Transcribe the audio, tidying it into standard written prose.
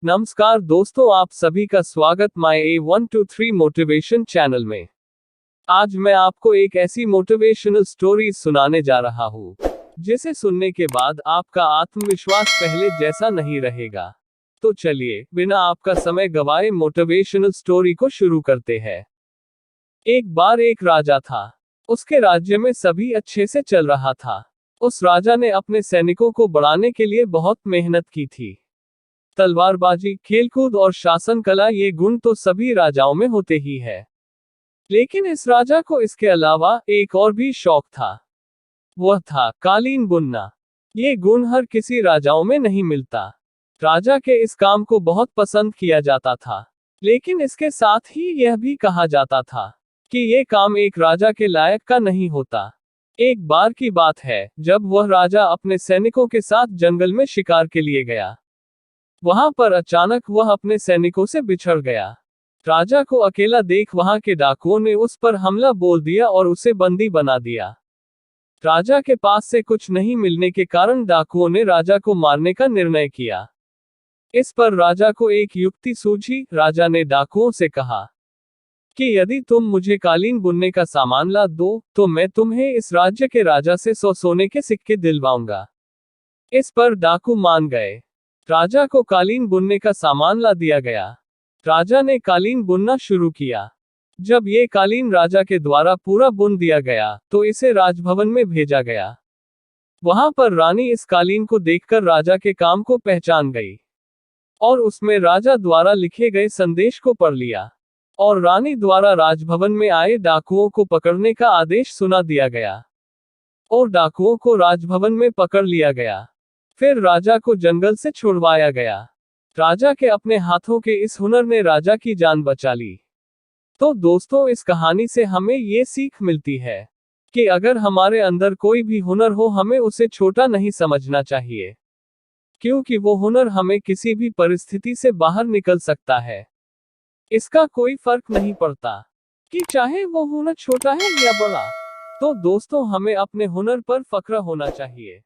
नमस्कार दोस्तों, आप सभी का स्वागत माय A123 मोटिवेशन चैनल में। आज मैं आपको एक ऐसी मोटिवेशनल स्टोरी सुनाने जा रहा हूँ जिसे सुनने के बाद आपका आत्मविश्वास पहले जैसा नहीं रहेगा। तो चलिए बिना आपका समय गवाए मोटिवेशनल स्टोरी को शुरू करते हैं। एक बार एक राजा था। उसके राज्य में सभी अच्छे से चल रहा था। उस राजा ने अपने सैनिकों को बढ़ाने के लिए बहुत मेहनत की थी। तलवारबाजी, खेलकूद और शासन कला, ये गुण तो सभी राजाओं में होते ही है। लेकिन इस राजा को इसके अलावा एक और भी शौक था। वह था कालीन बुनना। ये गुण हर किसी राजाओं में नहीं मिलता। राजा के इस काम को बहुत पसंद किया जाता था, लेकिन इसके साथ ही यह भी कहा जाता था कि ये काम एक राजा के लायक का नहीं होता। एक बार की बात है, जब वह राजा अपने सैनिकों के साथ जंगल में शिकार के लिए गया। वहां पर अचानक वह अपने सैनिकों से बिछड़ गया। राजा को अकेला देख वहां के डाकुओं ने उस पर हमला बोल दिया और उसे बंदी बना दिया। राजा के पास से कुछ नहीं मिलने के कारण डाकुओं ने राजा को मारने का निर्णय किया। इस पर राजा को एक युक्ति सूझी। राजा ने डाकुओं से कहा कि यदि तुम मुझे कालीन बुनने का सामान ला दो, तो मैं तुम्हें इस राज्य के राजा से 100 सोने के सिक्के दिलवाऊंगा। इस पर डाकू मान गए। राजा को कालीन बुनने का सामान ला दिया गया। राजा ने कालीन बुनना शुरू किया। जब ये कालीन राजा के द्वारा पूरा बुन दिया गया, तो इसे राजभवन में भेजा गया। वहां पर रानी इस कालीन को देखकर राजा के काम को पहचान गई और उसमें राजा द्वारा लिखे गए संदेश को पढ़ लिया और रानी द्वारा राजभवन में आए डाकुओं को पकड़ने का आदेश सुना दिया गया और डाकुओं को राजभवन में पकड़ लिया गया। फिर राजा को जंगल से छुड़वाया गया। राजा के अपने हाथों के इस हुनर ने राजा की जान बचा ली। तो दोस्तों, इस कहानी से हमें ये सीख मिलती है कि अगर हमारे अंदर कोई भी हुनर हो, हमें उसे छोटा नहीं समझना चाहिए, क्योंकि वो हुनर हमें किसी भी परिस्थिति से बाहर निकल सकता है। इसका कोई फर्क नहीं पड़ता कि चाहे वो हुनर छोटा है या बड़ा। तो दोस्तों, हमें अपने हुनर पर फक्र होना चाहिए।